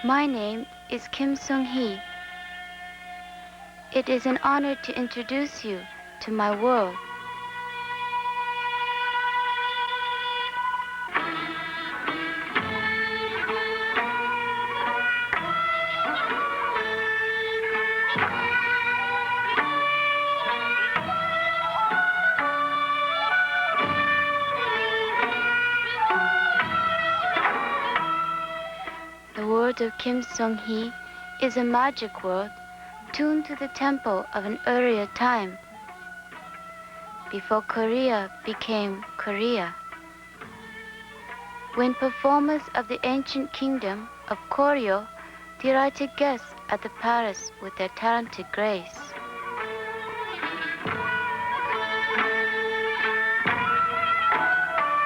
My name is Kim Sung-hee. It is an honor to introduce you to my world. The world of Kim Sung-hee is a magic world tuned to the tempo of an earlier time, before Korea became Korea. When performers of the ancient kingdom of Koryo delighted guests at the palace with their talented grace.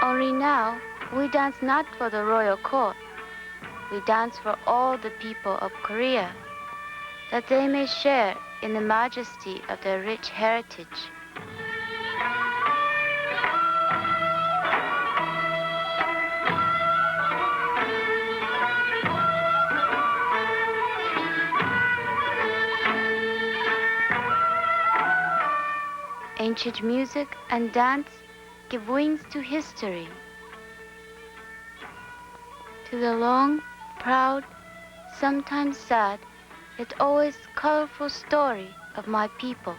Only now, we dance not for the royal court. We dance for all the people of Korea, that they may share in the majesty of their rich heritage. Ancient music and dance give wings to history, to the long, proud, sometimes sad, yet always colorful story of my people.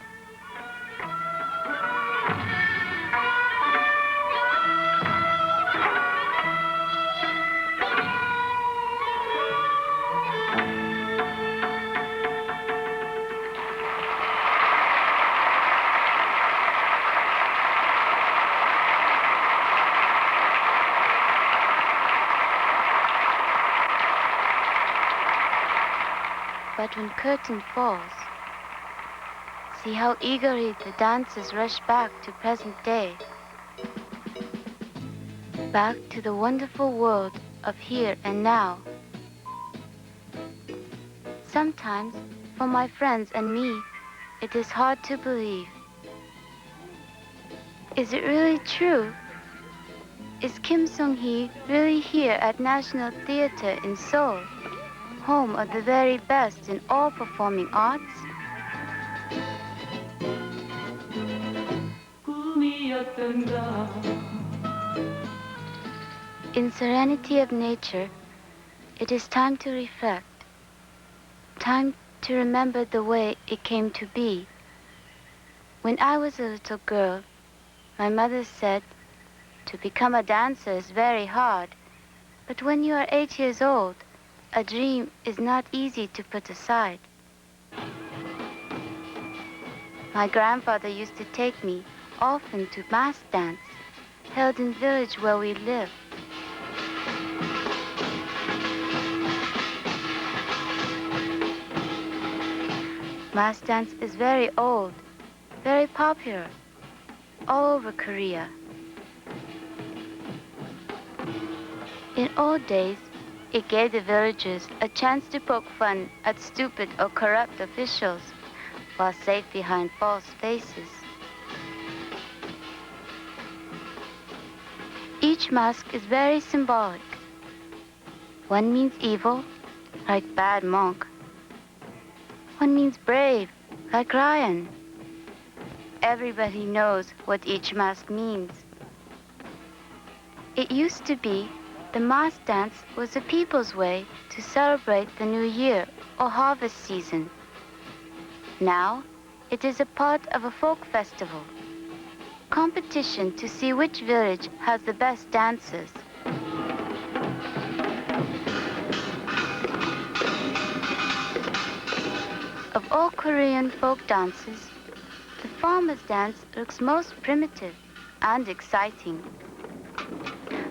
But when curtain falls, see how eagerly the dancers rush back to present day, back to the wonderful world of here and now. Sometimes, for my friends and me, it is hard to believe. Is it really true? Is Kim Sung-hee really here at National Theatre in Seoul, home of the very best in all performing arts? In serenity of nature, it is time to reflect, time to remember the way it came to be. When I was a little girl, my mother said, to become a dancer is very hard, but when you are 8 years old, a dream is not easy to put aside. My grandfather used to take me often to mass dance, held in village where we lived. Mass dance is very old, very popular, all over Korea. In old days, it gave the villagers a chance to poke fun at stupid or corrupt officials while safe behind false faces. Each mask is very symbolic. One means evil, like bad monk. One means brave, like lion. Everybody knows what each mask means. It used to be the mass dance was the people's way to celebrate the new year or harvest season. Now, it is a part of a folk festival, competition to see which village has the best dancers. Of all Korean folk dances, the farmer's dance looks most primitive and exciting.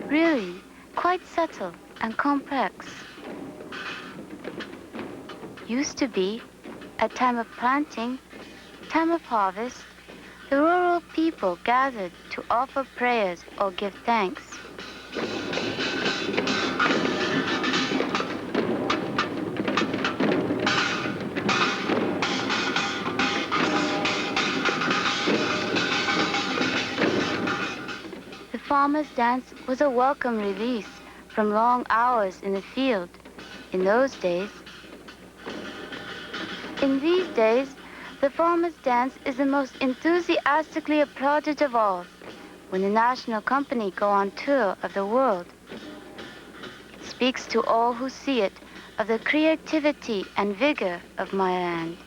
Really, quite subtle and complex. Used to be, at time of planting, time of harvest, the rural people gathered to offer prayers or give thanks. The farmer's dance was a welcome release from long hours in the field in those days. In these days, the farmers' dance is the most enthusiastically applauded of all when the national company go on tour of the world. It speaks to all who see it of the creativity and vigor of my land.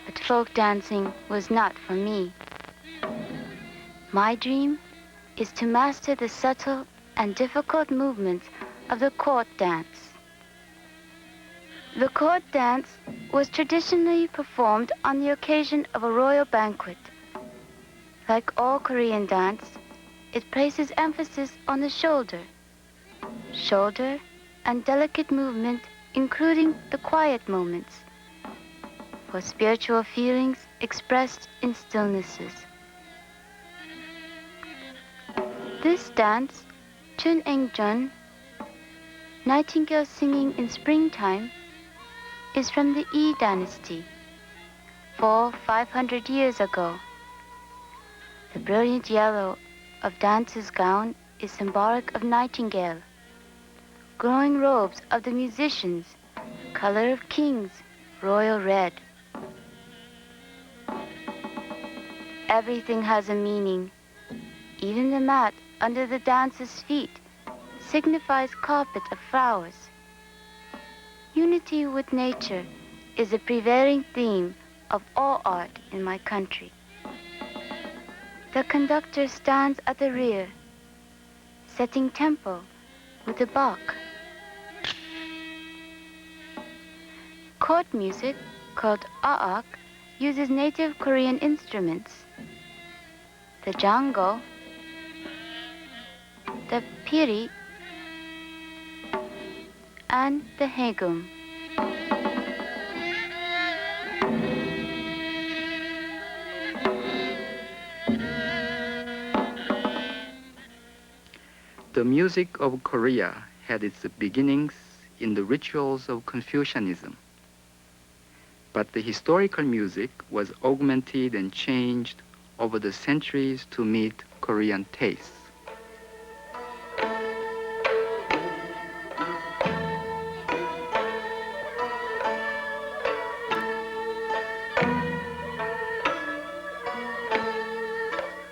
But folk dancing was not for me. My dream is to master the subtle and difficult movements of the court dance. The court dance was traditionally performed on the occasion of a royal banquet. Like all Korean dance, it places emphasis on the shoulder and delicate movement, including the quiet moments, for spiritual feelings expressed in stillnesses. This dance, Chun Eng Jun, nightingale singing in springtime, is from the Yi dynasty, 500 years ago. The brilliant yellow of dancer's gown is symbolic of nightingale. Glowing robes of the musicians, color of kings, royal red. Everything has a meaning. Even the mat under the dancer's feet signifies carpet of flowers. Unity with nature is the prevailing theme of all art in my country. The conductor stands at the rear, setting tempo with the bak. Court music, called aak, uses native Korean instruments. The jango, the piri, and the hegum. The music of Korea had its beginnings in the rituals of Confucianism. But the historical music was augmented and changed over the centuries to meet Korean tastes.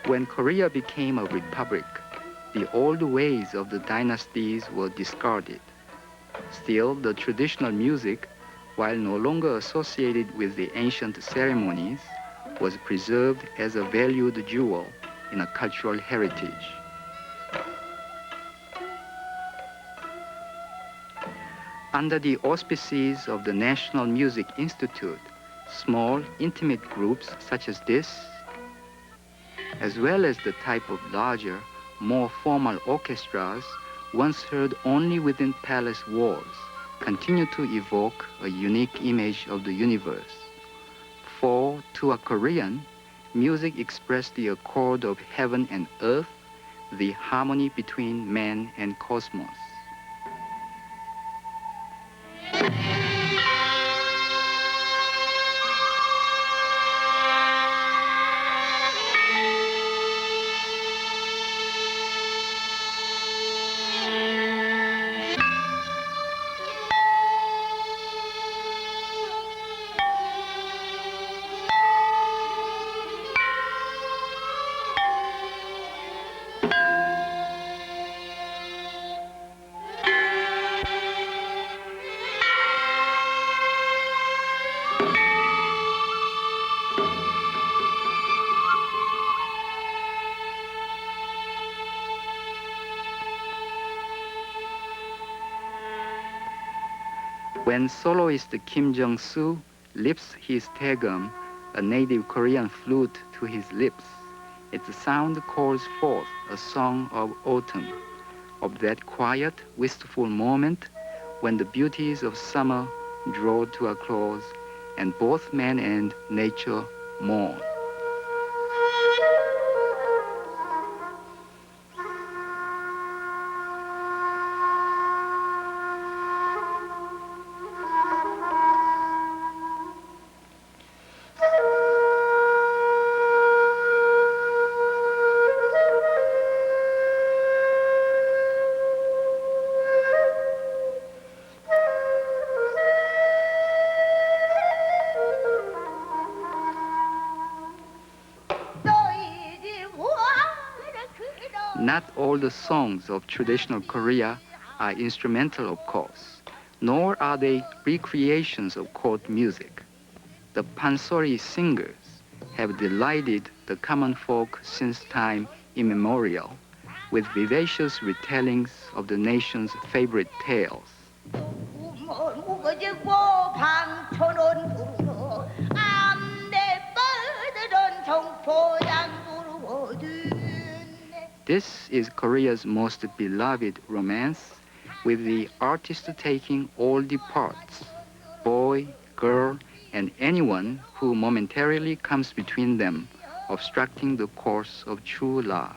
When Korea became a republic, the old ways of the dynasties were discarded. Still, the traditional music, while no longer associated with the ancient ceremonies, was preserved as a valued jewel in a cultural heritage. Under the auspices of the National Music Institute, small, intimate groups such as this, as well as the type of larger, more formal orchestras once heard only within palace walls, continue to evoke a unique image of the universe. For, to a Korean, music expressed the accord of heaven and earth, the harmony between man and cosmos. When soloist Kim Jong-soo lifts his daegum, a native Korean flute, to his lips, its sound calls forth a song of autumn, of that quiet, wistful moment when the beauties of summer draw to a close and both man and nature mourn. Not all the songs of traditional Korea are instrumental, of course, nor are they recreations of court music. The pansori singers have delighted the common folk since time immemorial with vivacious retellings of the nation's favorite tales. This is Korea's most beloved romance, with the artist taking all the parts, boy, girl, and anyone who momentarily comes between them, obstructing the course of true love.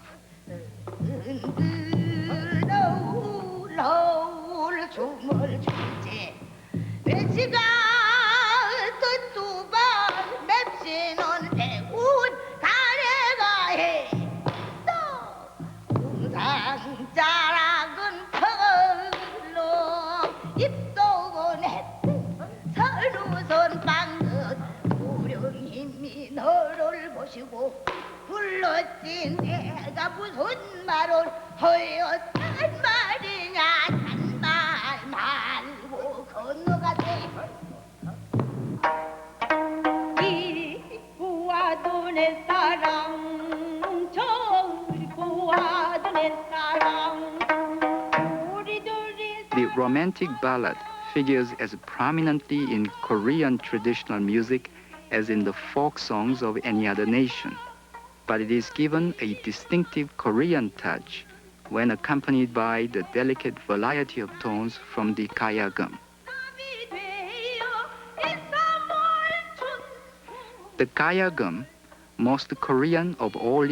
The romantic ballad figures as prominently in Korean traditional music as in the folk songs of any other nation, but it is given a distinctive Korean touch when accompanied by the delicate variety of tones from the gayagum. The gayagum, most Korean of all